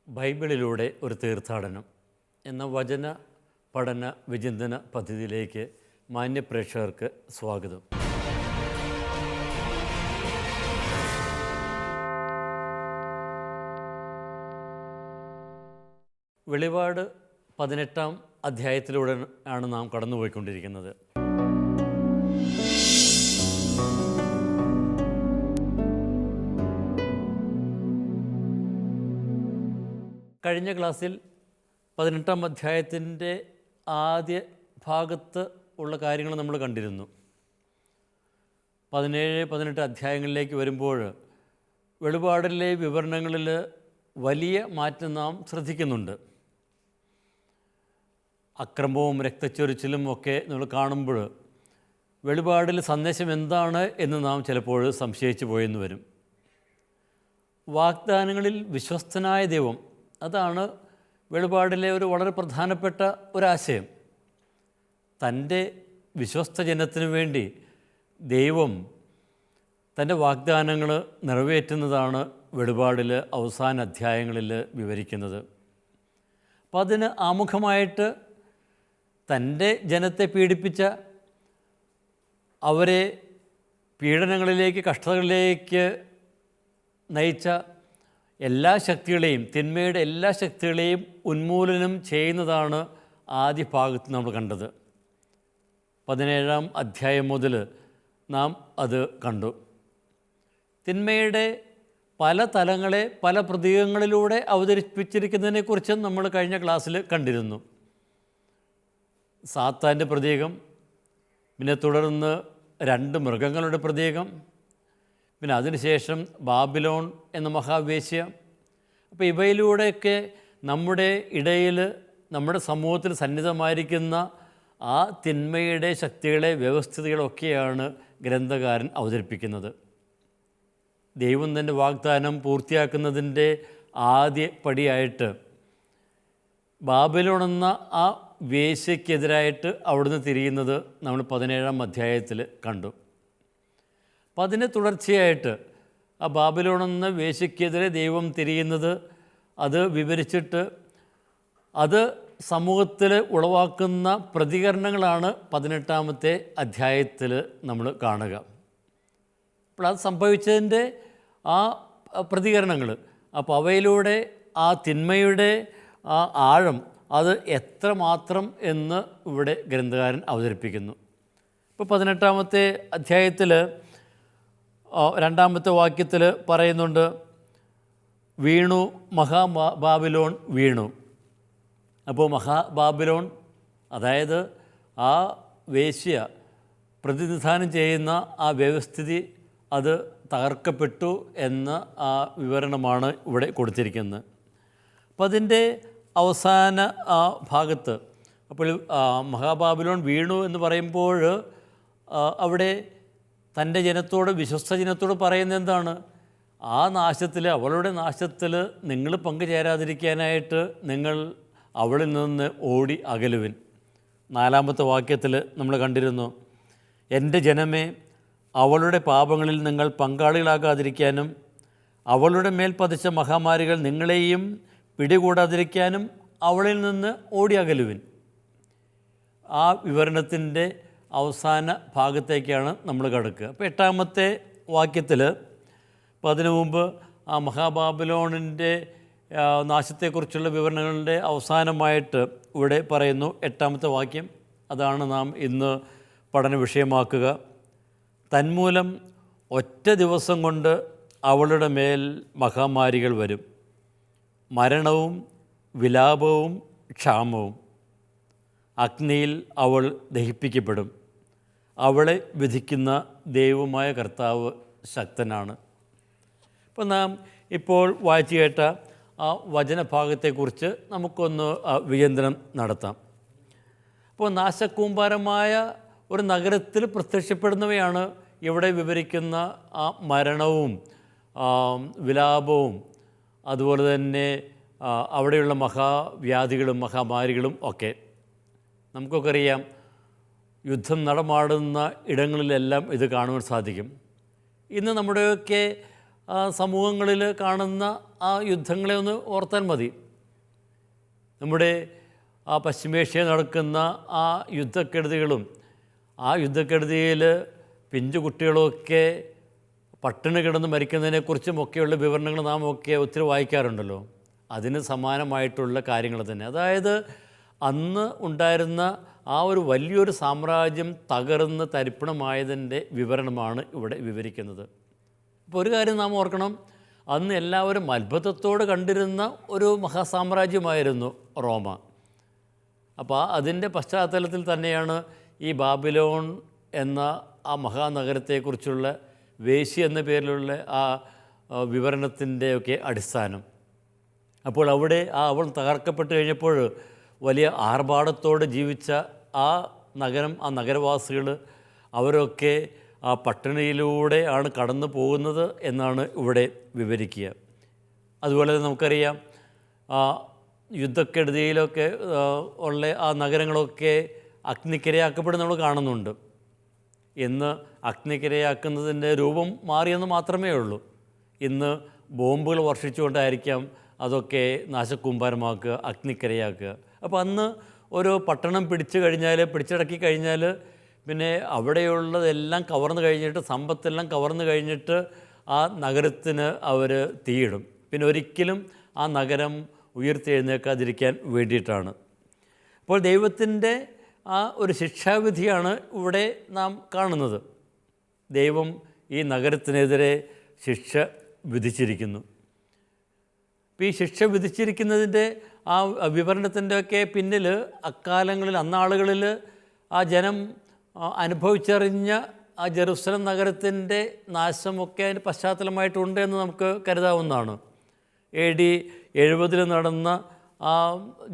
ബൈബിളിലൂടെ ഒരു തീർത്ഥാടനം എന്ന വചന പഠന വിചിന്തന പദ്ധതിയിലേക്ക് മാന്യപ്രേക്ഷകർക്ക് സ്വാഗതം. വെളിപാട് 18-ാം അധ്യായത്തിലൂടെ ആണ് നാം കടന്നുപോയിക്കൊണ്ടിരിക്കുന്നത്. കഴിഞ്ഞ ക്ലാസ്സിൽ 18-ാം അധ്യായത്തിൻ്റെ ആദ്യ ഭാഗത്ത് ഉള്ള കാര്യങ്ങൾ നമ്മൾ കണ്ടിരുന്നു. 17-18 അധ്യായങ്ങളിലേക്ക് വരുമ്പോൾ വെളിപാടിലെ വിവരണങ്ങളിൽ വലിയ മാറ്റം നാം ശ്രദ്ധിക്കുന്നുണ്ട്. അക്രമവും രക്തച്ചൊരിച്ചിലും ഒക്കെ നമ്മൾ കാണുമ്പോൾ വെളിപാടിൽ സന്ദേശം എന്താണ് എന്ന് നാം ചിലപ്പോൾ സംശയിച്ചു പോയെന്ന് വരും. വാഗ്ദാനങ്ങളിൽ വിശ്വസ്തനായ ദൈവം, അതാണ് വെളിപാടിലെ ഒരു വളരെ പ്രധാനപ്പെട്ട ഒരാശയം. തൻ്റെ വിശ്വസ്ത ജനത്തിനു വേണ്ടി ദൈവം തൻ്റെ വാഗ്ദാനങ്ങൾ നിറവേറ്റുന്നതാണ് വെളിപാടിൽ അവസാന അധ്യായങ്ങളിൽ വിവരിക്കുന്നത്. അപ്പം അതിന് ആമുഖമായിട്ട് തൻ്റെ ജനത്തെ പീഡിപ്പിച്ച, അവരെ പീഡനങ്ങളിലേക്ക് കഷ്ടതകളിലേക്ക് നയിച്ച എല്ലാ ശക്തികളെയും, തിന്മയുടെ എല്ലാ ശക്തികളെയും ഉന്മൂലനം ചെയ്യുന്നതാണ് ആദ്യ ഭാഗത്ത് നമ്മൾ കണ്ടത്. 17-ാം അധ്യായം മുതൽ നാം അത് കണ്ടു. തിന്മയുടെ പല തലങ്ങളെ പല പ്രതീകങ്ങളിലൂടെ അവതരിപ്പിച്ചിരിക്കുന്നതിനെക്കുറിച്ചും നമ്മൾ കഴിഞ്ഞ ക്ലാസ്സിൽ കണ്ടിരുന്നു. സാത്താൻ്റെ പ്രതീകം, പിന്നെ തുടർന്ന് 2 മൃഗങ്ങളുടെ പ്രതീകം, പിന്നെ അതിനുശേഷം ബാബിലോൺ എന്ന മഹാവേശ്യ. അപ്പോൾ ഇവയിലൂടെയൊക്കെ നമ്മുടെ ഇടയിൽ, നമ്മുടെ സമൂഹത്തിൽ സന്നിധമായിരിക്കുന്ന ആ തിന്മയുടെ ശക്തികളെ, വ്യവസ്ഥിതികളൊക്കെയാണ് ഗ്രന്ഥകാരൻ അവതരിപ്പിക്കുന്നത്. ദൈവം തൻ്റെ വാഗ്ദാനം പൂർത്തിയാക്കുന്നതിൻ്റെ ആദ്യ പടിയായിട്ട് ബാബിലോൺ എന്ന ആ വേശ്യക്കെതിരായിട്ട് അവിടുന്ന് തിരിയുന്നത് നമ്മൾ 17-ാം അധ്യായത്തിൽ കണ്ടു. അപ്പം അതിന് തുടർച്ചയായിട്ട് ആ ബാബിലോൺ എന്ന വേശ്യക്കെതിരെ ദൈവം തിരിയുന്നത്, അത് വിവരിച്ചിട്ട് അത് സമൂഹത്തിൽ ഉളവാക്കുന്ന പ്രതികരണങ്ങളാണ് 18-ാമത്തെ അധ്യായത്തിൽ നമ്മൾ കാണുക. അപ്പോൾ അത് സംഭവിച്ചതിൻ്റെ ആ പ്രതികരണങ്ങൾ, അപ്പോൾ അവയിലൂടെ ആ തിന്മയുടെ ആ ആഴം അത് എത്രമാത്രം എന്ന് ഇവിടെ ഗ്രന്ഥകാരൻ അവതരിപ്പിക്കുന്നു. ഇപ്പോൾ 18-ാമത്തെ അധ്യായത്തിൽ 2-ാമത്തെ വാക്യത്തിൽ പറയുന്നുണ്ട്, വീണു മഹാബാബിലോൺ വീണു. അപ്പോൾ മഹാബാബിലോൺ, അതായത് ആ വേശ്യ പ്രതിനിധാനം ചെയ്യുന്ന ആ വ്യവസ്ഥിതി, അത് തകർക്കപ്പെട്ടു എന്ന ആ വിവരണമാണ് ഇവിടെ കൊടുത്തിരിക്കുന്നത്. അപ്പം അതിൻ്റെ അവസാന ആ ഭാഗത്ത്, അപ്പോൾ മഹാബാബിലോൺ വീണു എന്ന് പറയുമ്പോൾ അവിടെ തൻ്റെ ജനത്തോട്, വിശ്വസ്ത ജനത്തോട് പറയുന്നത് എന്താണ്? ആ നാശത്തിൽ, അവളുടെ നാശത്തിൽ നിങ്ങൾ പങ്കുചേരാതിരിക്കാനായിട്ട് നിങ്ങൾ അവളിൽ നിന്ന് ഓടി അകലുവിൻ. 4-ാമത്തെ വാക്യത്തിൽ നമ്മൾ കണ്ടിരുന്നു, എൻ്റെ ജനമേ, അവളുടെ പാപങ്ങളിൽ നിങ്ങൾ പങ്കാളികളാകാതിരിക്കാനും അവളുടെ മേൽ പതിച്ച മഹാമാരികൾ നിങ്ങളെയും പിടികൂടാതിരിക്കാനും അവളിൽ നിന്ന് ഓടി അകലുവിൻ. ആ വിവരണത്തിൻ്റെ അവസാന ഭാഗത്തേക്കാണ് നമ്മൾ കടക്കുക. അപ്പോൾ 8-ാമത്തെ വാക്യത്തിൽ, അപ്പോൾ അതിനു മുമ്പ് ആ മഹാബാബിലോണിൻ്റെ നാശത്തെക്കുറിച്ചുള്ള വിവരണങ്ങളുടെ അവസാനമായിട്ട് ഇവിടെ പറയുന്നു 8-ാമത്തെ വാക്യം. അതാണ് നാം ഇന്ന് പഠന വിഷയമാക്കുക. തന്മൂലം ഒറ്റ ദിവസം കൊണ്ട് അവളുടെ മേൽ മഹാമാരികൾ വരും, മരണവും വിലാപവും ക്ഷാമവും. അഗ്നിയിൽ അവൾ ദഹിപ്പിക്കപ്പെടും. അവളെ വിധിക്കുന്ന ദൈവമായ കർത്താവ് ശക്തനാണ്. അപ്പോൾ നാം ഇപ്പോൾ വായിച്ചു കേട്ട ആ വചനഭാഗത്തെക്കുറിച്ച് നമുക്കൊന്ന് വിചിന്തനം നടത്താം. അപ്പോൾ നാശകൂമ്പാരമായ ഒരു നഗരത്തിൽ പ്രത്യക്ഷപ്പെടുന്നവയാണ് ഇവിടെ വിവരിക്കുന്ന ആ മരണവും വിലാപവും, അതുപോലെ തന്നെ അവിടെയുള്ള മഹാവ്യാധികളും മഹാമാരികളും ഒക്കെ. നമുക്കൊക്കെ അറിയാം, യുദ്ധം നടമാടുന്ന ഇടങ്ങളിലെല്ലാം ഇത് കാണുവാൻ സാധിക്കും. ഇന്ന് നമ്മുടെയൊക്കെ സമൂഹങ്ങളിൽ കാണുന്ന ആ യുദ്ധങ്ങളെ ഒന്ന് ഓർത്താൽ മതി. നമ്മുടെ ആ പശ്ചിമേഷ്യയിൽ നടക്കുന്ന ആ യുദ്ധക്കെടുതികളും ആ യുദ്ധക്കെടുതിയിൽ പിഞ്ചു കുട്ടികളൊക്കെ പട്ടിണി കിടന്ന് മരിക്കുന്നതിനെക്കുറിച്ചും ഒക്കെയുള്ള വിവരണങ്ങൾ നാം ഒക്കെ ഒത്തിരി വായിക്കാറുണ്ടല്ലോ. അതിന് സമാനമായിട്ടുള്ള കാര്യങ്ങൾ തന്നെ. അതായത് അന്ന് ഉണ്ടായിരുന്ന ആ ഒരു വലിയൊരു സാമ്രാജ്യം തകർന്ന് തരിപ്പണമായതിൻ്റെ വിവരണമാണ് ഇവിടെ വിവരിക്കുന്നത്. അപ്പോൾ ഒരു കാര്യം നാം ഓർക്കണം, അന്ന് എല്ലാവരും അത്ഭുതത്തോട് കണ്ടിരുന്ന ഒരു മഹാസാമ്രാജ്യമായിരുന്നു റോമ. അപ്പോൾ അതിൻ്റെ പശ്ചാത്തലത്തിൽ തന്നെയാണ് ഈ ബാബിലോൺ എന്ന ആ മഹാനഗരത്തെക്കുറിച്ചുള്ള വേശ്യ എന്ന പേരിലുള്ള ആ വിവരണത്തിൻ്റെയൊക്കെ അടിസ്ഥാനം. അപ്പോൾ അവിടെ അവൾ തകർക്കപ്പെട്ട് കഴിഞ്ഞപ്പോൾ വലിയ ആർഭാടത്തോടെ ജീവിച്ച ആ നഗരം, ആ നഗരവാസികൾ അവരൊക്കെ ആ പട്ടിണിയിലൂടെ ആണ് കടന്നു പോകുന്നത് എന്നാണ് ഇവിടെ വിവരിക്കുക. അതുപോലെ നമുക്കറിയാം, യുദ്ധക്കെടുതിയിലൊക്കെ ഉള്ള ആ നഗരങ്ങളൊക്കെ അഗ്നിക്കിരയാക്കപ്പെടുന്ന നമ്മൾ കാണുന്നുണ്ട്. ഇന്ന് അഗ്നിക്കിരയാക്കുന്നതിൻ്റെ രൂപം മാറിയെന്ന് മാത്രമേ ഉള്ളൂ. ഇന്ന് ബോംബുകൾ വർഷിച്ചുകൊണ്ടായിരിക്കാം അതൊക്കെ നാശക്കൂമ്പാരമാക്കുക, അഗ്നിക്കിരയാക്കുക. അപ്പോൾ അന്ന് ഒരു പട്ടണം പിടിച്ചടക്കി കഴിഞ്ഞാൽ പിന്നെ അവിടെയുള്ളതെല്ലാം കവർന്നു കഴിഞ്ഞിട്ട്, സമ്പത്തെല്ലാം കവർന്നു കഴിഞ്ഞിട്ട് ആ നഗരത്തിന് അവർ തീയിടും. പിന്നെ ഒരിക്കലും ആ നഗരം ഉയർത്തെഴുന്നേൽക്കാതിരിക്കാൻ വേണ്ടിയിട്ടാണ്. അപ്പോൾ ദൈവത്തിൻ്റെ ആ ഒരു ശിക്ഷാവിധിയാണ് ഇവിടെ നാം കാണുന്നത്. ദൈവം ഈ നഗരത്തിനെതിരെ ശിക്ഷ വിധിച്ചിരിക്കുന്നു. ഇപ്പോൾ ഈ ശിക്ഷ വിധിച്ചിരിക്കുന്നതിൻ്റെ ആ വിവരണത്തിൻ്റെയൊക്കെ പിന്നിൽ അക്കാലങ്ങളിൽ, അന്നാളുകളിൽ ആ ജനം അനുഭവിച്ചറിഞ്ഞ ആ ജെറുസലം നഗരത്തിൻ്റെ നാശമൊക്കെ അതിന് പശ്ചാത്തലമായിട്ടുണ്ട് എന്ന് നമുക്ക് കരുതാവുന്നതാണ്. AD 70 നടന്ന ആ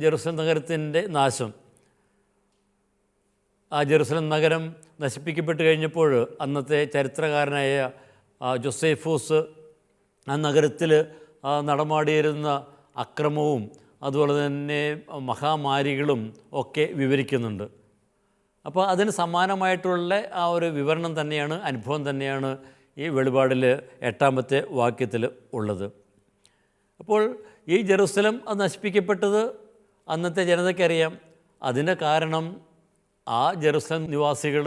ജെറുസലം നഗരത്തിൻ്റെ നാശം, ആ ജെറുസലം നഗരം നശിപ്പിക്കപ്പെട്ട് കഴിഞ്ഞപ്പോൾ അന്നത്തെ ചരിത്രകാരനായ ജോസേഫൂസ് ആ നഗരത്തിൽ നടമാടിയിരുന്ന അക്രമവും അതുപോലെ തന്നെ മഹാമാരികളും ഒക്കെ വിവരിക്കുന്നുണ്ട്. അപ്പോൾ അതിന് സമാനമായിട്ടുള്ള ആ ഒരു വിവരണം തന്നെയാണ്, അനുഭവം തന്നെയാണ് ഈ വെളിപാടിൽ 8-ാമത്തെ വാക്യത്തിൽ ഉള്ളത്. അപ്പോൾ ഈ ജെറുസലം അത് നശിപ്പിക്കപ്പെട്ടത് അന്നത്തെ ജനതയ്ക്കറിയാം. അതിൻ്റെ കാരണം ആ ജെറുസലം നിവാസികൾ,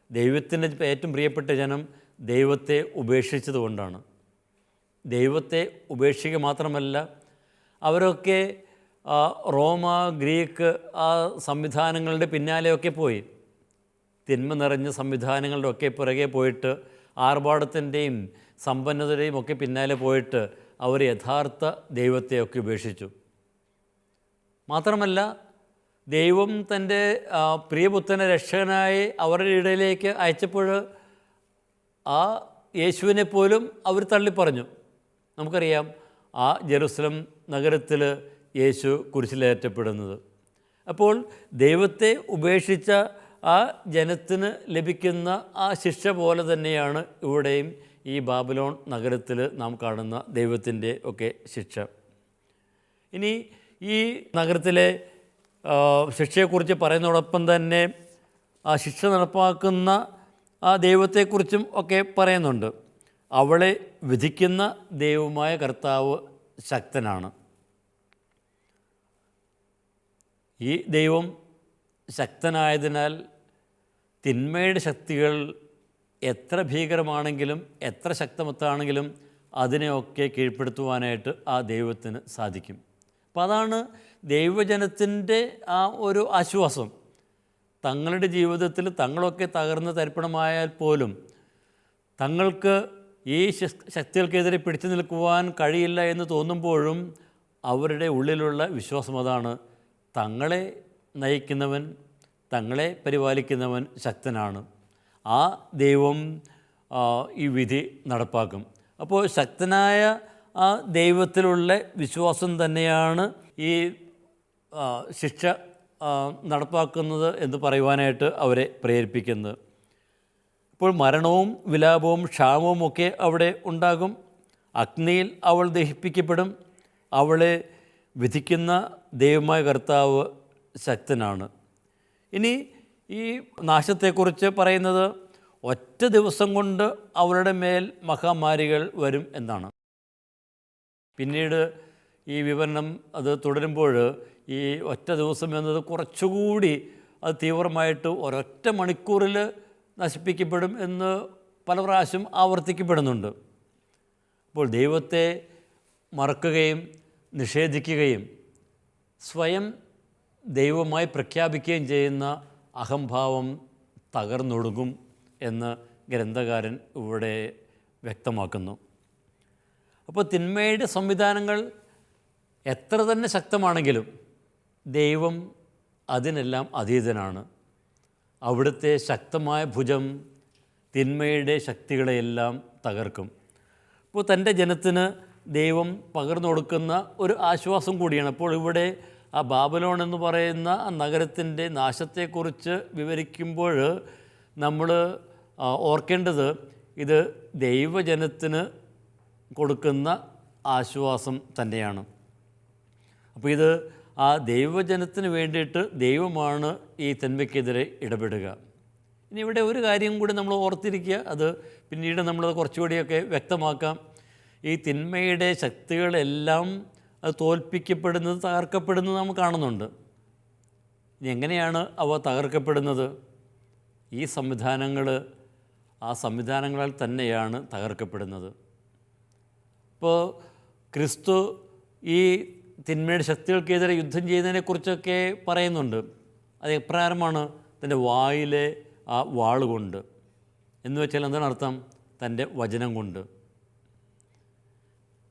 ദൈവത്തിൻ്റെ ഏറ്റവും പ്രിയപ്പെട്ട ജനം, ദൈവത്തെ ഉപേക്ഷിച്ചതുകൊണ്ടാണ്. ദൈവത്തെ ഉപേക്ഷിക്കുക മാത്രമല്ല, അവരൊക്കെ റോമ, ഗ്രീക്ക് ആ സംവിധാനങ്ങളുടെ പിന്നാലെയൊക്കെ പോയി, തിന്മ നിറഞ്ഞ സംവിധാനങ്ങളുടെ ഒക്കെ പുറകെ പോയിട്ട്, ആർഭാടത്തിൻ്റെയും സമ്പന്നതയുടെയും ഒക്കെ പിന്നാലെ പോയിട്ട് അവർ യഥാർത്ഥ ദൈവത്തെയൊക്കെ ഉപേക്ഷിച്ചു. മാത്രമല്ല, ദൈവം തൻ്റെ പ്രിയപുത്രനെ രക്ഷകനായി അവരുടെ ഇടയിലേക്ക് അയച്ചപ്പോൾ ആ യേശുവിനെ പോലും അവർ തള്ളിപ്പറഞ്ഞു. നമുക്കറിയാം ആ ജെറുസലം നഗരത്തിൽ യേശു കുരിശിലേറ്റപ്പെടുന്നത്. അപ്പോൾ ദൈവത്തെ ഉപേക്ഷിച്ച ആ ജനത്തിന് ലഭിക്കുന്ന ആ ശിക്ഷ പോലെ തന്നെയാണ് ഇവിടെയും ഈ ബാബിലോൺ നഗരത്തിൽ നാം കാണുന്ന ദൈവത്തിൻ്റെ ഒക്കെ ശിക്ഷ. ഇനി ഈ നഗരത്തിലെ ശിക്ഷയെക്കുറിച്ച് പറയുന്നതോടൊപ്പം തന്നെ ആ ശിക്ഷ നടപ്പാക്കുന്ന ആ ദൈവത്തെക്കുറിച്ചും ഒക്കെ പറയുന്നുണ്ട്. അവളെ വിധിക്കുന്ന ദൈവമായ കർത്താവ് ശക്തനാണ്. ഈ ദൈവം ശക്തനായതിനാൽ തിന്മയുടെ ശക്തികൾ എത്ര ഭീകരമാണെങ്കിലും എത്ര ശക്തമത്താണെങ്കിലും അതിനെയൊക്കെ കീഴ്പ്പെടുത്തുവാനായിട്ട് ആ ദൈവത്തിന് സാധിക്കും. അപ്പോൾ അതാണ് ദൈവജനത്തിൻ്റെ ആ ഒരു ആശ്വാസം. തങ്ങളുടെ ജീവിതത്തിൽ തങ്ങളൊക്കെ തകർന്ന് തരിപ്പണമായാൽ പോലും തങ്ങൾക്ക് ഈ ശക്തികൾക്കെതിരെ പിടിച്ചു നിൽക്കുവാൻ കഴിയില്ല എന്ന് തോന്നുമ്പോഴും അവരുടെ ഉള്ളിലുള്ള വിശ്വാസം അതാണ്: തങ്ങളെ നയിക്കുന്നവൻ, തങ്ങളെ പരിപാലിക്കുന്നവൻ ശക്തനാണ്. ആ ദൈവം ഈ വിധി നടപ്പാക്കും. അപ്പോൾ ശക്തനായ ആ ദൈവത്തിലുള്ള വിശ്വാസം തന്നെയാണ് ഈ ശിക്ഷ നടപ്പാക്കുന്നത് എന്ന് പറയുവാനായിട്ട് അവരെ പ്രേരിപ്പിക്കുന്നത്. ഇപ്പോൾ മരണവും വിലാപവും ക്ഷാമവും ഒക്കെ അവിടെ ഉണ്ടാകും. അഗ്നിയിൽ അവൾ ദഹിപ്പിക്കപ്പെടും. അവളെ വിധിക്കുന്ന ദൈവമായ കർത്താവ് ശക്തനാണ്. ഇനി ഈ നാശത്തെക്കുറിച്ച് പറയുന്നത് ഒറ്റ ദിവസം കൊണ്ട് അവരുടെ മേൽ മഹാമാരികൾ വരും എന്നാണ്. പിന്നീട് ഈ വിവരണം അത് തുടരുമ്പോൾ ഈ ഒറ്റ ദിവസം എന്നത് കുറച്ചുകൂടി അത് തീവ്രമായിട്ട് ഒരൊറ്റ മണിക്കൂറിൽ നശിപ്പിക്കപ്പെടും എന്ന് പല പ്രാവശ്യം ആവർത്തിക്കപ്പെടുന്നുണ്ട്. അപ്പോൾ ദൈവത്തെ മറക്കുകയും നിഷേധിക്കുകയും സ്വയം ദൈവമായി പ്രഖ്യാപിക്കുകയും ചെയ്യുന്ന അഹംഭാവം തകർന്നൊടുങ്ങും എന്ന് ഗ്രന്ഥകാരൻ ഇവിടെ വ്യക്തമാക്കുന്നു. അപ്പോൾ തിന്മയുടെ സംവിധാനങ്ങൾ എത്ര തന്നെ ശക്തമാണെങ്കിലും ദൈവം അതിനെല്ലാം അതീതനാണ്. അവിടുത്തെ ശക്തമായ ഭുജം തിന്മയുടെ ശക്തികളെയെല്ലാം തകർക്കും. അപ്പോൾ തൻ്റെ ജനത്തിന് ദൈവം പകർന്നു കൊടുക്കുന്ന ഒരു ആശ്വാസം കൂടിയാണ്. അപ്പോൾ ഇവിടെ ആ ബാബിലോൺ എന്ന് പറയുന്ന ആ നഗരത്തിൻ്റെ നാശത്തെക്കുറിച്ച് വിവരിക്കുമ്പോൾ നമ്മൾ ഓർക്കേണ്ടത് ഇത് ദൈവജനത്തിന് കൊടുക്കുന്ന ആശ്വാസം തന്നെയാണ്. അപ്പോൾ ഇത് ആ ദൈവജനത്തിന് വേണ്ടിയിട്ട് ദൈവമാണ് ഈ തിന്മയ്ക്കെതിരെ ഇടപെടുക. ഇനി ഇവിടെ ഒരു കാര്യം കൂടി നമ്മൾ ഓർത്തിരിക്കുക, അത് പിന്നീട് നമ്മളത് കുറച്ചുകൂടിയൊക്കെ വ്യക്തമാക്കാം. ഈ തിന്മയുടെ ശക്തികളെല്ലാം അത് തോൽപ്പിക്കപ്പെടുന്നത്, തകർക്കപ്പെടുന്നത് നാം കാണുന്നുണ്ട്. ഇനി എങ്ങനെയാണ് അവ തകർക്കപ്പെടുന്നത്? ഈ സംവിധാനങ്ങൾ ആ സംവിധാനങ്ങളാൽ തന്നെയാണ് തകർക്കപ്പെടുന്നത്. ഇപ്പോൾ ക്രിസ്തു ഈ തിന്മയുടെ ശക്തികൾക്കെതിരെ യുദ്ധം ചെയ്യുന്നതിനെക്കുറിച്ചൊക്കെ പറയുന്നുണ്ട്. അത് എപ്രകാരമാണ്? തൻ്റെ വായിലെ ആ വാളുകൊണ്ട്. എന്ന് വെച്ചാൽ എന്താണ് അർത്ഥം? തൻ്റെ വചനം കൊണ്ട്.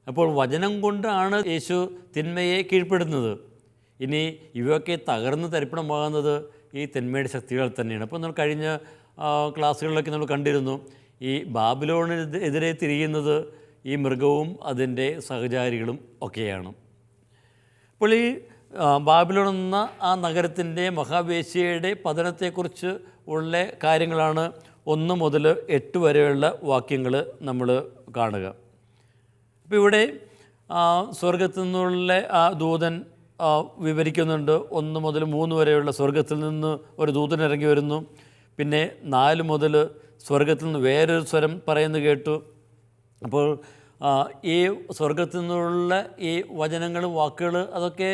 അപ്പോൾ വചനം കൊണ്ടാണ് യേശു തിന്മയെ കീഴ്പ്പെടുന്നത്. ഇനി ഇവയൊക്കെ തകർന്ന് തരിപ്പണമാകുന്നത് ഈ തിന്മയുടെ ശക്തികൾ തന്നെയാണ്. അപ്പോൾ നമ്മൾ കഴിഞ്ഞ ക്ലാസ്സുകളിലൊക്കെ നമ്മൾ കണ്ടിരുന്നു, ഈ ബാബിലോണിനെതിരെ തിരിയുന്നത് ഈ മൃഗവും അതിൻ്റെ സഹചാരികളും ഒക്കെയാണ്. അപ്പോൾ ഈ ബാബിലോൺ എന്ന ആ നഗരത്തിൻ്റെ മഹാവേശ്യയുടെ പതനത്തെക്കുറിച്ച് ഉള്ള കാര്യങ്ങളാണ് 1 മുതൽ 8 വരെയുള്ള വാക്യങ്ങൾ നമ്മൾ കാണുക. അപ്പോൾ ഇവിടെ സ്വർഗത്തിൽ നിന്നുള്ള ആ ദൂതൻ വിവരിക്കുന്നുണ്ട്. 1 മുതൽ 3 വരെയുള്ള സ്വർഗത്തിൽ നിന്ന് ഒരു ദൂതൻ ഇറങ്ങി വരുന്നു. പിന്നെ 4 മുതൽ സ്വർഗത്തിൽ നിന്ന് വേറൊരു സ്വരം പറയുന്നത് കേട്ടു. അപ്പോൾ ഈ സ്വർഗത്തിൽ നിന്നുള്ള ഈ വചനങ്ങളും വാക്കുകൾ അതൊക്കെ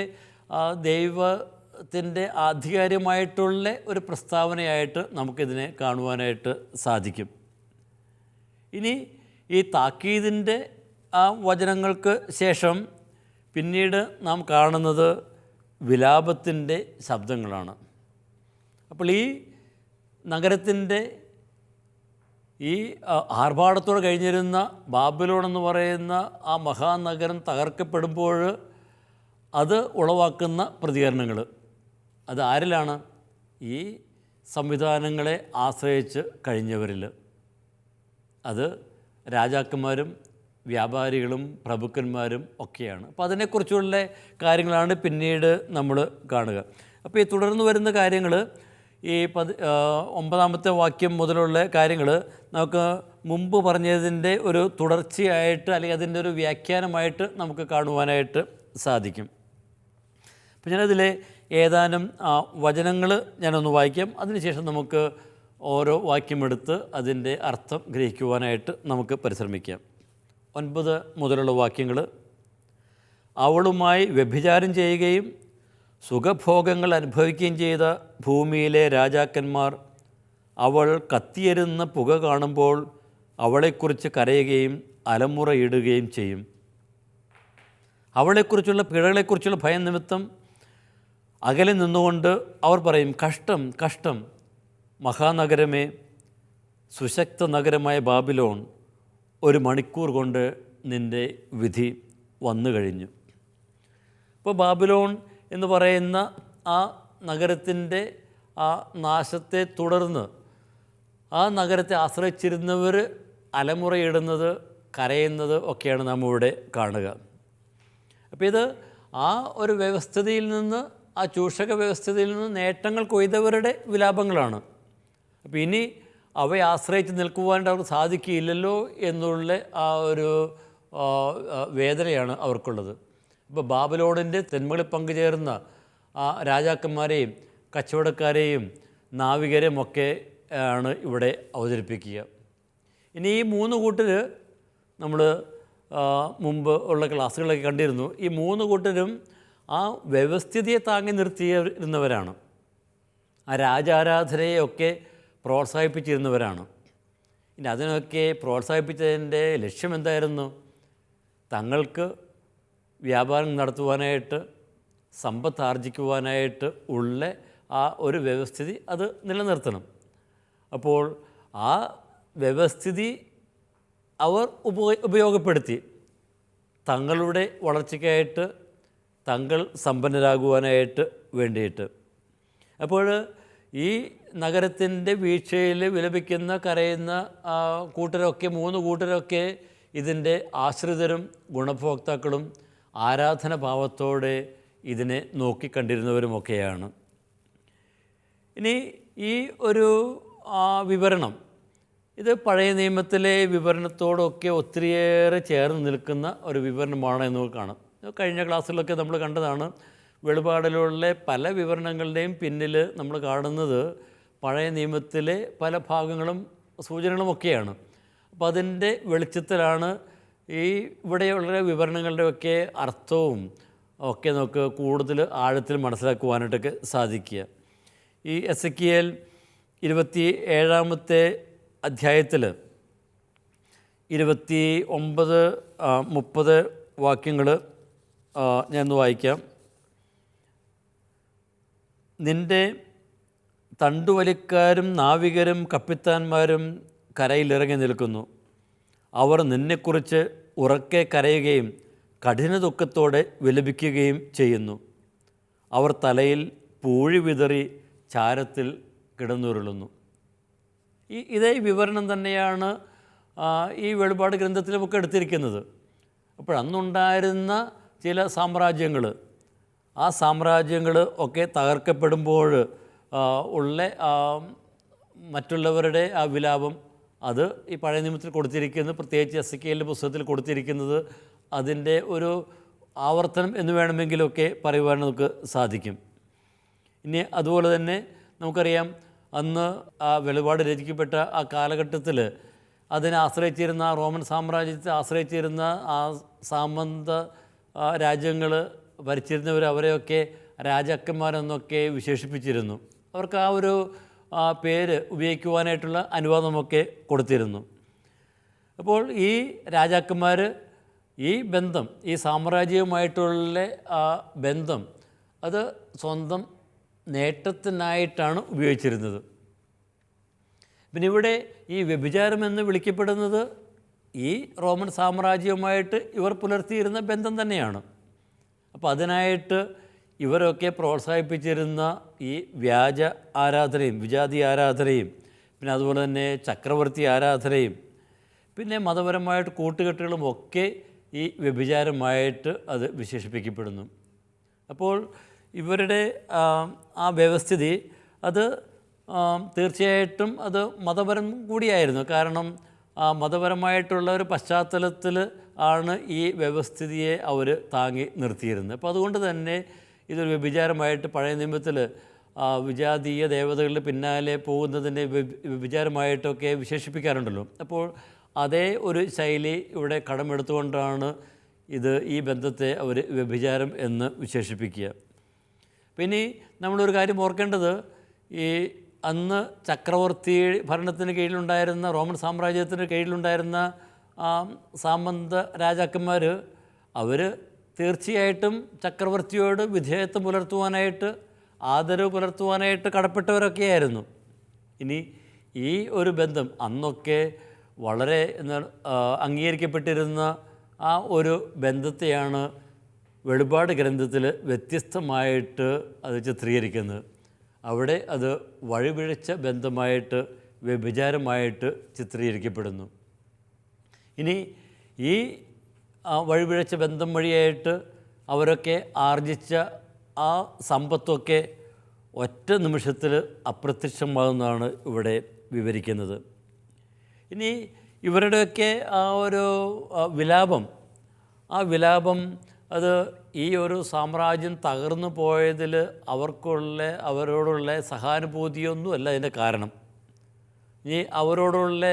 ദൈവത്തിൻ്റെ ആധികാരികമായിട്ടുള്ള ഒരു പ്രസ്താവനയായിട്ട് നമുക്കിതിനെ കാണുവാനായിട്ട് സാധിക്കും. ഇനി ഈ താക്കീതിൻ്റെ ആ വചനങ്ങൾക്ക് ശേഷം പിന്നീട് നാം കാണുന്നത് വിലാപത്തിൻ്റെ ശബ്ദങ്ങളാണ്. അപ്പോൾ ഈ നഗരത്തിൻ്റെ ഈ ആർഭാടത്തോടെ കഴിഞ്ഞിരുന്ന ബാബിലോൺ എന്ന് പറയുന്ന ആ മഹാനഗരം തകർക്കപ്പെടുമ്പോൾ അത് ഉളവാക്കുന്ന പ്രതികരണങ്ങൾ അത് ആരിലാണ്? ഈ സംവിധാനങ്ങളെ ആശ്രയിച്ച് കഴിഞ്ഞവരിൽ. അത് രാജാക്കന്മാരും വ്യാപാരികളും പ്രഭുക്കന്മാരും ഒക്കെയാണ്. അപ്പോൾ അതിനെക്കുറിച്ചുള്ള കാര്യങ്ങളാണ് പിന്നീട് നമ്മൾ കാണുക. അപ്പോൾ ഈ തുടർന്ന് വരുന്ന കാര്യങ്ങൾ ഈ 9-ാമത്തെ വാക്യം മുതലുള്ള കാര്യങ്ങൾ നമുക്ക് മുമ്പ് പറഞ്ഞതിൻ്റെ ഒരു തുടർച്ചയായിട്ട് അല്ലെങ്കിൽ അതിൻ്റെ ഒരു വ്യാഖ്യാനമായിട്ട് നമുക്ക് കാണുവാനായിട്ട് സാധിക്കും. അപ്പോൾ ഞാനതിലെ ഏതാനും വചനങ്ങൾ ഞാനൊന്ന് വായിക്കാം. അതിനുശേഷം നമുക്ക് ഓരോ വാക്യമെടുത്ത് അതിൻ്റെ അർത്ഥം ഗ്രഹിക്കുവാനായിട്ട് നമുക്ക് പരിശ്രമിക്കാം. 9 മുതലുള്ള വാക്യങ്ങൾ: അവളുമായി വ്യഭിചാരം ചെയ്യുകയും സുഖഭോഗങ്ങൾ അനുഭവിക്കുകയും ചെയ്ത ഭൂമിയിലെ രാജാക്കന്മാർ അവൾ കത്തിയെരുന്ന പുക കാണുമ്പോൾ അവളെക്കുറിച്ച് കരയുകയും അലമുറയിടുകയും ചെയ്യും. അവളെക്കുറിച്ചുള്ള പിഴകളെക്കുറിച്ചുള്ള ഭയം നിമിത്തം അകലെ നിന്നുകൊണ്ട് അവർ പറയും, കഷ്ടം കഷ്ടം മഹാനഗരമേ, സുശക്ത നഗരമായ ബാബിലോൺ, 1 മണിക്കൂർ കൊണ്ട് നിൻ്റെ വിധി വന്നു കഴിഞ്ഞു. ഇപ്പോൾ ബാബിലോൺ എന്ന് പറയുന്ന ആ നഗരത്തിൻ്റെ ആ നാശത്തെ തുടർന്ന് ആ നഗരത്തെ ആശ്രയിച്ചിരുന്നവർ അലമുറയിടുന്നത്, കരയുന്നത് ഒക്കെയാണ് നാം ഇവിടെ കാണുക. അപ്പോൾ ഇത് ആ ഒരു വ്യവസ്ഥതയിൽ നിന്ന്, ആ ചൂഷക വ്യവസ്ഥതയിൽ നിന്ന് നേട്ടങ്ങൾ കൊയ്തവരുടെ വിലാപങ്ങളാണ്. അപ്പോൾ ഇനി അവയെ ആശ്രയിച്ച് നിൽക്കുവാനായിട്ട് അവർക്ക് സാധിക്കില്ലല്ലോ എന്നുള്ള ആ ഒരു വേദനയാണ് അവർക്കുള്ളത്. ഇപ്പോൾ ബാബിലോണിൻ്റെ തിന്മകളിൽ പങ്കുചേർന്ന ആ രാജാക്കന്മാരെയും കച്ചവടക്കാരെയും നാവികരെയും ഒക്കെ ആണ് ഇവിടെ അവതരിപ്പിക്കുക. ഇനി ഈ മൂന്ന് കൂട്ടർ നമ്മൾ മുമ്പ് ഉള്ള ക്ലാസ്സുകളൊക്കെ കണ്ടിരുന്നു. ഈ മൂന്ന് കൂട്ടരും ആ വ്യവസ്ഥിതിയെ താങ്ങി നിർത്തിയിരുന്നവരാണ്. ആ രാജാരാധനയൊക്കെ പ്രോത്സാഹിപ്പിച്ചിരുന്നവരാണ്. ഇനി അതിനൊക്കെ പ്രോത്സാഹിപ്പിച്ചതിൻ്റെ ലക്ഷ്യം എന്തായിരുന്നു? തങ്ങൾക്ക് വ്യാപാരം നടത്തുവാനായിട്ട്, സമ്പത്ത് ആർജിക്കുവാനായിട്ട് ഉള്ള ആ ഒരു വ്യവസ്ഥിതി അത് നിലനിർത്തണം. അപ്പോൾ ആ വ്യവസ്ഥിതി അവർ ഉപയോഗപ്പെടുത്തി തങ്ങളുടെ വളർച്ചയ്ക്കായിട്ട്, തങ്ങൾ സമ്പന്നരാകുവാനായിട്ട് വേണ്ടിയിട്ട്. അപ്പോൾ ഈ നഗരത്തിൻ്റെ വീഴ്ചയിൽ വിലപിക്കുന്ന കരയുന്ന കൂട്ടരൊക്കെ, മൂന്ന് കൂട്ടരൊക്കെ ഇതിൻ്റെ ആശ്രിതരും ഗുണഭോക്താക്കളും ആരാധനാഭാവത്തോടെ ഇതിനെ നോക്കിക്കണ്ടിരുന്നവരുമൊക്കെയാണ്. ഇനി ഈ ഒരു വിവരണം, ഇത് പഴയ നിയമത്തിലെ വിവരണത്തോടൊക്കെ ഒത്തിരിയേറെ ചേർന്ന് നിൽക്കുന്ന ഒരു വിവരണമാണ് എന്ന് കാണാം. കഴിഞ്ഞ ക്ലാസ്സുകളിലൊക്കെ നമ്മൾ കണ്ടതാണ്. വെളിപാടിലുള്ള പല വിവരണങ്ങളുടെയും പിന്നിൽ നമ്മൾ കാണുന്നത് പഴയ നിയമത്തിലെ പല ഭാഗങ്ങളും സൂചനകളുമൊക്കെയാണ്. അപ്പോൾ അതിൻ്റെ വെളിച്ചത്തിലാണ് ഈ ഇവിടെയുള്ള വിവരണങ്ങളുടെയൊക്കെ അർത്ഥവും ഒക്കെ നമുക്ക് കൂടുതൽ ആഴത്തിൽ മനസ്സിലാക്കുവാനായിട്ടൊക്കെ സാധിക്കുക. ഈ എസെക്കിയേൽ 27-ാമത്തെ അധ്യായത്തിൽ 29-30 വാക്യങ്ങൾ ഞാനൊന്ന് വായിക്കാം. നിൻ്റെ തണ്ടുവലിക്കാരും നാവികരും കപ്പിത്താന്മാരും കരയിലിറങ്ങി നിൽക്കുന്നു. അവർ നിന്നെക്കുറിച്ച് ഉറക്കെ കരയുകയും കഠിന ദുഃഖത്തോടെ വിലപിക്കുകയും ചെയ്യുന്നു. അവർ തലയിൽ പൂഴി വിതറി ചാരത്തിൽ കിടന്നുരുളുന്നു. ഇതേ വിവരണം തന്നെയാണ് ഈ വെളിപാട് ഗ്രന്ഥത്തിൽ നമുക്ക് എടുത്തിരിക്കുന്നത്. അപ്പോഴന്നുണ്ടായിരുന്ന ചില സാമ്രാജ്യങ്ങൾ, ആ സാമ്രാജ്യങ്ങൾ ഒക്കെ തകർക്കപ്പെടുമ്പോൾ ഉള്ള മറ്റുള്ളവരുടെ ആ വിലാപം, അത് ഈ പഴയ നിയമത്തിൽ കൊടുത്തിരിക്കുന്നത്, പ്രത്യേകിച്ച് എസെക്കിയേലിൻ്റെ പുസ്തകത്തിൽ കൊടുത്തിരിക്കുന്നത് അതിൻ്റെ ഒരു ആവർത്തനം എന്ന് വേണമെങ്കിലൊക്കെ പറയുവാൻ നമുക്ക് സാധിക്കും. ഇനി അതുപോലെ തന്നെ നമുക്കറിയാം, അന്ന് ആ വെളിപാട് രചിക്കപ്പെട്ട ആ കാലഘട്ടത്തിൽ അതിനെ ആശ്രയിച്ചിരുന്ന, റോമൻ സാമ്രാജ്യത്തെ ആശ്രയിച്ചിരുന്ന ആ സാമന്ത രാജ്യങ്ങൾ ഭരിച്ചിരുന്നവർ അവരെയൊക്കെ രാജാക്കന്മാരെന്നൊക്കെ വിശേഷിപ്പിച്ചിരുന്നു. അവർക്ക് ആ ഒരു പേര് ഉപയോഗിക്കുവാനായിട്ടുള്ള അനുവാദമൊക്കെ കൊടുത്തിരുന്നു. അപ്പോൾ ഈ രാജാക്കന്മാർ ഈ ബന്ധം, ഈ സാമ്രാജ്യവുമായിട്ടുള്ള ആ ബന്ധം അത് സ്വന്തം നേട്ടത്തിനായിട്ടാണ് ഉപയോഗിച്ചിരുന്നത്. പിന്നെ ഇവിടെ ഈ വ്യഭിചാരമെന്ന് വിളിക്കപ്പെടുന്നത് ഈ റോമൻ സാമ്രാജ്യവുമായിട്ട് ഇവർ പുലർത്തിയിരുന്ന ബന്ധം തന്നെയാണ്. അപ്പോൾ അതിനായിട്ട് ഇവരൊക്കെ പ്രോത്സാഹിപ്പിച്ചിരുന്ന ഈ വ്യാജ ആരാധനയും വിജാതി ആരാധനയും, പിന്നെ അതുപോലെ തന്നെ ചക്രവർത്തി ആരാധനയും, പിന്നെ മതപരമായിട്ട് കൂട്ടുകെട്ടുകളും ഒക്കെ ഈ വ്യഭിചാരമായിട്ട് അത് വിശേഷിപ്പിക്കപ്പെടുന്നു. അപ്പോൾ ഇവരുടെ ആ വ്യവസ്ഥിതി അത് തീർച്ചയായിട്ടും അത് മതപരം കൂടിയായിരുന്നു. കാരണം മതപരമായിട്ടുള്ള ഒരു പശ്ചാത്തലത്തിൽ ആണ് ഈ വ്യവസ്ഥിതിയെ അവർ താങ്ങി നിർത്തിയിരുന്നത്. അപ്പോൾ അതുകൊണ്ട് തന്നെ ഇതൊരു വ്യഭിചാരമായിട്ട് പഴയ നിയമത്തിൽ വിജാതീയ ദേവതകളുടെ പിന്നാലെ പോകുന്നതിൻ്റെ വ്യഭിചാരമായിട്ടൊക്കെ വിശേഷിപ്പിക്കാറുണ്ടല്ലോ. അപ്പോൾ അതേ ഒരു ശൈലി ഇവിടെ കടമെടുത്തുകൊണ്ടാണ് ഈ ബന്ധത്തെ അവർ വ്യഭിചാരം എന്ന് വിശേഷിപ്പിക്കുക. പിന്നെ നമ്മളൊരു കാര്യം ഓർക്കേണ്ടത്, ഈ അന്ന് ചക്രവർത്തി ഭരണത്തിന് കീഴിലുണ്ടായിരുന്ന, റോമൻ സാമ്രാജ്യത്തിന് കീഴിലുണ്ടായിരുന്ന സാമന്ത രാജാക്കന്മാർ അവർ തീർച്ചയായിട്ടും ചക്രവർത്തിയോട് വിധേയത്വം പുലർത്തുവാനായിട്ട്, ആദരവ് പുലർത്തുവാനായിട്ട് കടപ്പെട്ടവരൊക്കെയായിരുന്നു. ഇനി ഈ ഒരു ബന്ധം അന്നൊക്കെ വളരെ അംഗീകരിക്കപ്പെട്ടിരുന്ന ആ ഒരു ബന്ധത്തെയാണ് വെളിപാട് ഗ്രന്ഥത്തിൽ വ്യത്യസ്തമായിട്ട് അത് ചിത്രീകരിക്കുന്നത്. അവിടെ അത് വഴിപിഴച്ച ബന്ധമായിട്ട്, വ്യഭിചാരമായിട്ട് ചിത്രീകരിക്കപ്പെടുന്നു. ഇനി ഈ വഴിപിഴച്ച ബന്ധം വഴിയായിട്ട് അവരൊക്കെ ആർജിച്ച ആ സമ്പത്തൊക്കെ ഒറ്റ നിമിഷത്തിൽ അപ്രത്യക്ഷമാകുന്നതാണ് ഇവിടെ വിവരിക്കുന്നത്. ഇനി ഇവരുടെയൊക്കെ ആ ഒരു വിലാപം, ആ വിലാപം അത് ഈ ഒരു സാമ്രാജ്യം തകർന്നു പോയതിൽ അവരോടുള്ള സഹാനുഭൂതിയൊന്നുമല്ല അതിൻ്റെ കാരണം. ഇനി അവരോടുള്ള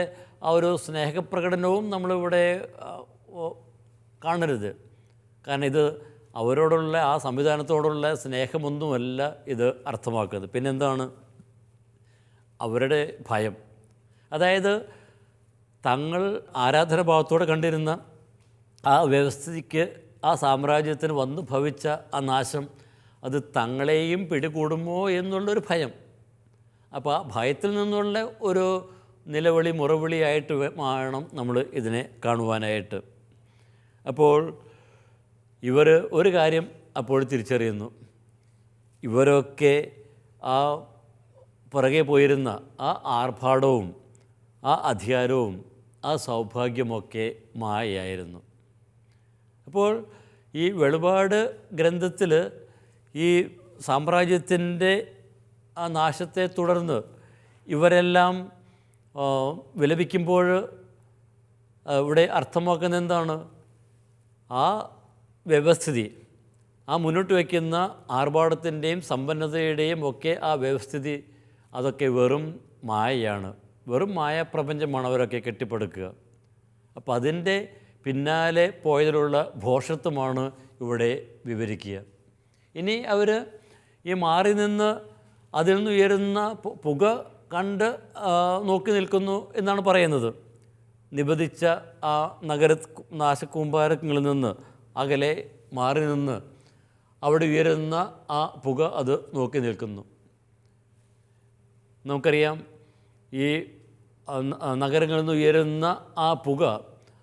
ആ ഒരു സ്നേഹപ്രകടനവും നമ്മളിവിടെ കാണരുത്. കാരണം ഇത് അവരോടുള്ള ആ സംവിധാനത്തോടുള്ള സ്നേഹമൊന്നുമല്ല ഇത് അർത്ഥമാക്കുന്നത്. പിന്നെന്താണ്? അവരുടെ ഭയം. അതായത് തങ്ങൾ ആരാധനാഭാവത്തോടെ കണ്ടിരുന്ന ആ വ്യവസ്ഥിതിക്ക്, ആ സാമ്രാജ്യത്തിന് വന്നു ഭവിച്ച ആ നാശം അത് തങ്ങളെയും പിടികൂടുമോ എന്നുള്ളൊരു ഭയം. അപ്പോൾ ആ ഭയത്തിൽ നിന്നുള്ള ഒരു നിലവിളി, മുറവിളിയായിട്ട് വേണം നമ്മൾ ഇതിനെ കാണുവാനായിട്ട്. അപ്പോൾ ഇവർ ഒരു കാര്യം അപ്പോൾ തിരിച്ചറിയുന്നു. ഇവരൊക്കെ ആ പുറകെ പോയിരുന്ന ആ ആർഭാടവും ആ അധികാരവും ആ സൗഭാഗ്യമൊക്കെ മായയായിരുന്നു. അപ്പോൾ ഈ വെളിപാട് ഗ്രന്ഥത്തിൽ ഈ സാമ്രാജ്യത്തിൻ്റെ ആ നാശത്തെ തുടർന്ന് ഇവരെല്ലാം വിലപിക്കുമ്പോൾ ഇവിടെ അർത്ഥമാക്കുന്നത് എന്താണ്? ആ വ്യവസ്ഥിതി, ആ മുന്നോട്ട് വയ്ക്കുന്ന ആർഭാടത്തിൻ്റെയും സമ്പന്നതയുടെയും ഒക്കെ ആ വ്യവസ്ഥിതി അതൊക്കെ വെറും മായയാണ്, വെറും മായാപ്രപഞ്ചമാണ് അവരൊക്കെ കെട്ടിപ്പടുക്കുക. അപ്പോൾ അതിൻ്റെ പിന്നാലെ പോയതിലുള്ള ഭോഷത്വമാണ് ഇവിടെ വിവരിക്കുക. ഇനി അവർ ഈ മാറി നിന്ന് അതിൽ നിന്ന് ഉയരുന്ന പുക കണ്ട് നോക്കി നിൽക്കുന്നു എന്നാണ് പറയുന്നത്. നിബദിച്ച ആ നാശകൂമ്പാരങ്ങളിൽ നിന്ന് അകലെ മാറി നിന്ന് അവിടെ ഉയരുന്ന ആ പുക അത് നോക്കി നിൽക്കുന്നു. നമുക്കറിയാം, ഈ നഗരങ്ങളിൽ നിന്ന് ഉയരുന്ന ആ പുക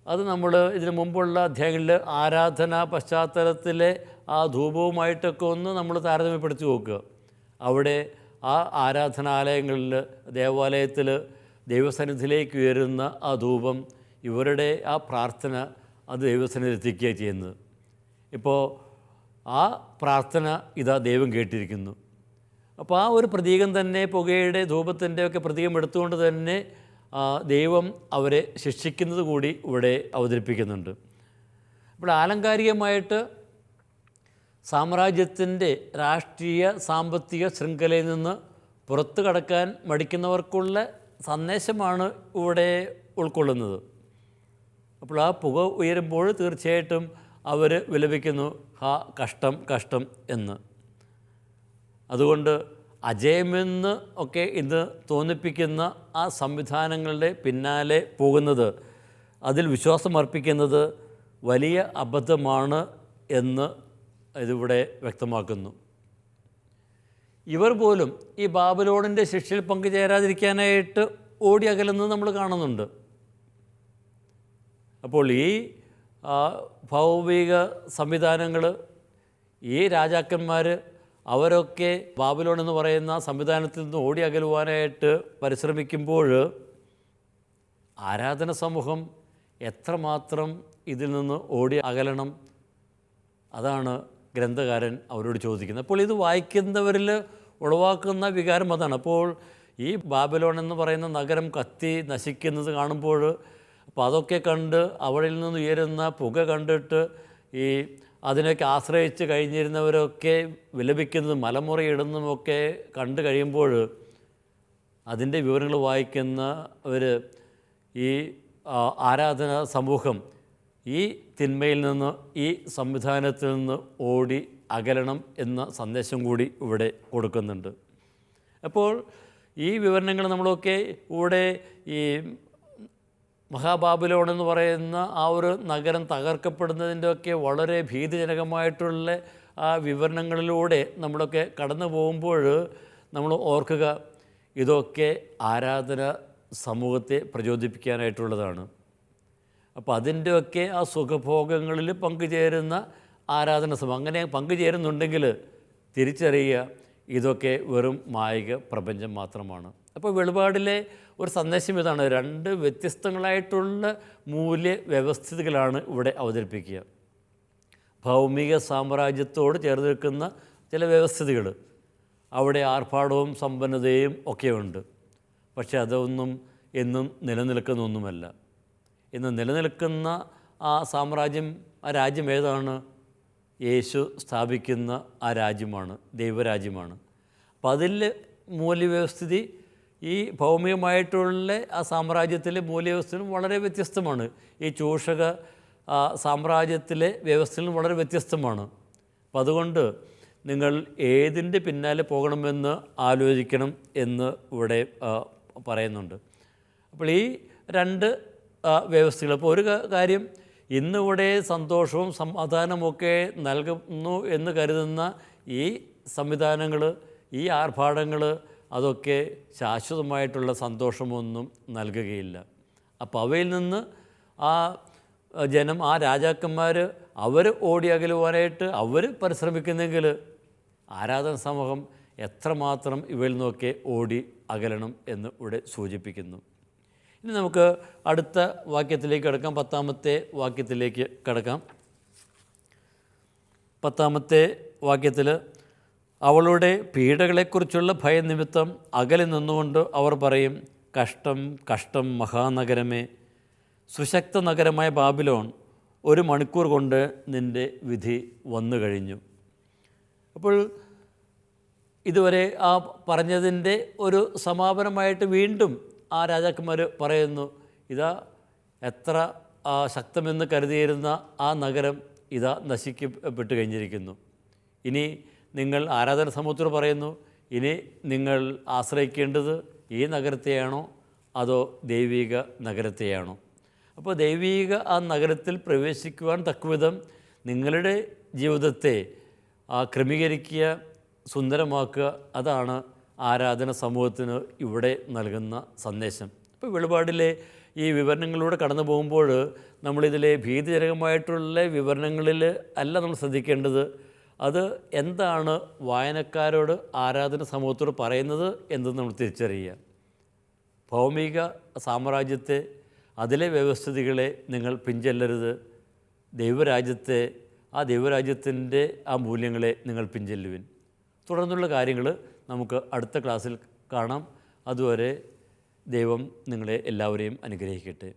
അത് നമ്മൾ ഇതിനു മുമ്പുള്ള അധ്യായങ്ങളിൽ ആരാധനാ പശ്ചാത്തലത്തിലെ ആ ധൂപവുമായിട്ടൊക്കെ ഒന്ന് നമ്മൾ താരതമ്യപ്പെടുത്തി നോക്കുക. അവിടെ ആ ആരാധനാലയങ്ങളിൽ, ദേവാലയത്തിൽ ദൈവസന്നിധിയിലേക്ക് ഉയരുന്ന ആ ധൂപം, ഇവരുടെ ആ പ്രാർത്ഥന അത് ദൈവസന്നിധിയിൽ എത്തിക്കുകയാണ് ചെയ്യുന്നത്. ഇപ്പോൾ ആ പ്രാർത്ഥന ഇതാ ദൈവം കേട്ടിരിക്കുന്നു. അപ്പോൾ ആ ഒരു പ്രതീകം തന്നെ, പുകയുടെ ധൂപത്തിൻ്റെ ഒക്കെ പ്രതീകം എടുത്തുകൊണ്ട് തന്നെ ദൈവം അവരെ ശിക്ഷിക്കുന്നത് കൂടി ഇവിടെ അവതരിപ്പിക്കുന്നുണ്ട്. അപ്പോൾ ആലങ്കാരികമായിട്ട് സാമ്രാജ്യത്തിൻ്റെ രാഷ്ട്രീയ സാമ്പത്തിക ശൃംഖലയിൽ നിന്ന് പുറത്തു കടക്കാൻ മടിക്കുന്നവർക്കുള്ള സന്ദേശമാണ് ഇവിടെ ഉൾക്കൊള്ളുന്നത്. അപ്പോൾ ആ പുക ഉയരുമ്പോൾ തീർച്ചയായിട്ടും അവർ വിലപിക്കുന്നു, ഹാ കഷ്ടം കഷ്ടം എന്ന്. അതുകൊണ്ട് അജയമെന്ന് ഒക്കെ ഇന്ന് തോന്നിപ്പിക്കുന്ന ആ സംവിധാനങ്ങളുടെ പിന്നാലെ പോകുന്നത്, അതിൽ വിശ്വാസമർപ്പിക്കുന്നത് വലിയ അബദ്ധമാണ് എന്ന് ഇതിവിടെ വ്യക്തമാക്കുന്നു. ഇവർ പോലും ഈ ബാബിലോണിൻ്റെ ശിക്ഷയിൽ പങ്കുചേരാതിരിക്കാനായിട്ട് ഓടി അകലുന്നത് നമ്മൾ കാണുന്നുണ്ട്. അപ്പോൾ ഈ ഭൗമിക സംവിധാനങ്ങൾ, ഈ രാജാക്കന്മാർ, അവരൊക്കെ ബാബിലോൺ എന്ന് പറയുന്ന സംവിധാനത്തിൽ നിന്ന് ഓടി അകലുവാനായിട്ട് പരിശ്രമിക്കുമ്പോൾ ആരാധന സമൂഹം എത്രമാത്രം ഇതിൽ നിന്ന് ഓടി അകലണം, അതാണ് ഗ്രന്ഥകാരൻ അവരോട് ചോദിക്കുന്നത്. അപ്പോൾ ഇത് വായിക്കുന്നവരിൽ ഉളവാക്കുന്ന വികാരം അതാണ്. അപ്പോൾ ഈ ബാബിലോൺ എന്ന് പറയുന്ന നഗരം കത്തി നശിക്കുന്നത് കാണുമ്പോൾ, അപ്പോൾ അതൊക്കെ കണ്ട് അവളിൽ നിന്ന് ഉയരുന്ന പുക കണ്ടിട്ട് ഈ അതിനൊക്കെ ആശ്രയിച്ച് കഴിഞ്ഞിരുന്നവരൊക്കെ വിലപിക്കുന്നതും മലമുറയിടുന്നതുമൊക്കെ കണ്ടു കഴിയുമ്പോൾ അതിൻ്റെ വിവരങ്ങൾ വായിക്കുന്നവർ, ഈ ആരാധന സമൂഹം ഈ തിന്മയിൽ നിന്ന്, ഈ സംവിധാനത്തിൽ നിന്ന് ഓടി അകലണം എന്ന സന്ദേശം കൂടി ഇവിടെ കൊടുക്കുന്നുണ്ട്. അപ്പോൾ ഈ വിവരണങ്ങൾ നമ്മളൊക്കെ ഇവിടെ ഈ മഹാബാബിലോൺ എന്ന് പറയുന്ന ആ ഒരു നഗരം തകർക്കപ്പെടുന്നതിൻ്റെയൊക്കെ വളരെ ഭീതിജനകമായിട്ടുള്ള ആ വിവരണങ്ങളിലൂടെ നമ്മളൊക്കെ കടന്നു പോകുമ്പോൾ നമ്മൾ ഓർക്കുക, ഇതൊക്കെ ആരാധന സമൂഹത്തെ പ്രചോദിപ്പിക്കാനായിട്ടുള്ളതാണ്. അപ്പോൾ അതിൻ്റെയൊക്കെ ആ സുഖഭോഗങ്ങളിൽ പങ്കുചേരുന്ന ആരാധന സമൂഹം, അങ്ങനെ പങ്കുചേരുന്നുണ്ടെങ്കിൽ തിരിച്ചറിയുക, ഇതൊക്കെ വെറും മായിക പ്രപഞ്ചം മാത്രമാണ്. അപ്പോൾ വെളിപാടിലെ ഒരു സന്ദേശം ഇതാണ്. രണ്ട് വ്യത്യസ്തങ്ങളായിട്ടുള്ള മൂല്യ വ്യവസ്ഥിതികളാണ് ഇവിടെ അവതരിപ്പിക്കുക. ഭൗമിക സാമ്രാജ്യത്തോട് ചേർന്ന് നിൽക്കുന്ന ചില വ്യവസ്ഥിതികൾ, അവിടെ ആർഭാടവും സമ്പന്നതയും ഒക്കെയുണ്ട്. പക്ഷേ അതൊന്നും എന്നും നിലനിൽക്കുന്നൊന്നുമല്ല. ഇന്ന് നിലനിൽക്കുന്ന ആ സാമ്രാജ്യം, ആ രാജ്യം ഏതാണ്? യേശു സ്ഥാപിക്കുന്ന ആ രാജ്യമാണ്, ദൈവരാജ്യമാണ്. അപ്പം അതിൽ മൂല്യവ്യവസ്ഥിതി ഈ ഭൗമികമായിട്ടുള്ള ആ സാമ്രാജ്യത്തിലെ മൂല്യവ്യവസ്ഥയും വളരെ വ്യത്യസ്തമാണ്. ഈ ചൂഷക സാമ്രാജ്യത്തിലെ വ്യവസ്ഥയിൽ നിന്ന് വളരെ വ്യത്യസ്തമാണ്. അപ്പം അതുകൊണ്ട് നിങ്ങൾ ഏതിൻ്റെ പിന്നാലെ പോകണമെന്ന് ആലോചിക്കണം എന്ന് ഇവിടെ പറയുന്നുണ്ട്. അപ്പോൾ ഈ രണ്ട് വ്യവസ്ഥകൾ, അപ്പോൾ ഒരു കാര്യം, ഇന്നിവിടെ സന്തോഷവും സമാധാനമൊക്കെ നൽകുന്നു എന്ന് കരുതുന്ന ഈ സംവിധാനങ്ങൾ, ഈ ആർഭാടങ്ങൾ, അതൊക്കെ ശാശ്വതമായിട്ടുള്ള സന്തോഷമൊന്നും നൽകുകയില്ല. അപ്പോൾ അവയിൽ നിന്ന് ആ ജനം, ആ രാജാക്കന്മാർ, അവർ ഓടി അകലുവാനായിട്ട് അവർ പരിശ്രമിക്കുന്നെങ്കിൽ ആരാധന സമൂഹം എത്രമാത്രം ഇവയിൽ നിന്നൊക്കെ ഓടി അകലണം എന്ന് ഇവിടെ സൂചിപ്പിക്കുന്നു. ഇനി നമുക്ക് അടുത്ത വാക്യത്തിലേക്ക് കിടക്കാം. 10-ാമത്തെ വാക്യത്തിലേക്ക് കിടക്കാം. 10-ാമത്തെ വാക്യത്തിൽ അവളുടെ പീഡകളെക്കുറിച്ചുള്ള ഭയനിമിത്തം അകലെ നിന്നുകൊണ്ട് അവർ പറയും, കഷ്ടം കഷ്ടം മഹാനഗരമേ, സുശക്ത നഗരമായ ബാബിലോൺ, 1 മണിക്കൂർ കൊണ്ട് നിൻ്റെ വിധി വന്നു കഴിഞ്ഞു. അപ്പോൾ ഇതുവരെ ആ പറഞ്ഞതിൻ്റെ ഒരു സമാപനമായിട്ട് വീണ്ടും ആ രാജാക്കന്മാർ പറയുന്നു, ഇതാ എത്ര ശക്തമെന്ന് കരുതിയിരുന്ന ആ നഗരം ഇതാ നശിക്കപ്പെട്ട് കഴിഞ്ഞിരിക്കുന്നു. ഇനി നിങ്ങൾ ആരാധന സമൂഹത്തോട് പറയുന്നു, ഇനി നിങ്ങൾ ആശ്രയിക്കേണ്ടത് ഈ നഗരത്തെയാണോ അതോ ദൈവിക നഗരത്തെയാണോ? അപ്പോൾ ദൈവിക ആ നഗരത്തിൽ പ്രവേശിക്കുവാൻ തക്കവിധം നിങ്ങളുടെ ജീവിതത്തെ ക്രമീകരിക്കുക, സുന്ദരമാക്കുക. അതാണ് ആരാധന സമൂഹത്തിന് ഇവിടെ നൽകുന്ന സന്ദേശം. ഇപ്പോൾ വെളിപാടിലെ ഈ വിവരണങ്ങളിലൂടെ കടന്നു പോകുമ്പോൾ നമ്മളിതിലെ ഭീതിജനകമായിട്ടുള്ള വിവരണങ്ങളിൽ അല്ല നമ്മൾ ശ്രദ്ധിക്കേണ്ടത്. അത് എന്താണ് വായനക്കാരോട്, ആരാധന സമൂഹത്തോട് പറയുന്നത് എന്ന് നമ്മൾ തിരിച്ചറിയുക. ഭൗമിക സാമ്രാജ്യത്തെ, അതിലെ വ്യവസ്ഥിതികളെ നിങ്ങൾ പിഞ്ചെല്ലരുത്. ദൈവരാജ്യത്തെ, ആ ദൈവരാജ്യത്തിൻ്റെ ആ മൂല്യങ്ങളെ നിങ്ങൾ പിഞ്ചെല്ലുവിൻ. തുടർന്നുള്ള കാര്യങ്ങൾ നമുക്ക് അടുത്ത ക്ലാസ്സിൽ കാണാം. അതുവരെ ദൈവം നിങ്ങളെ എല്ലാവരെയും അനുഗ്രഹിക്കട്ടെ.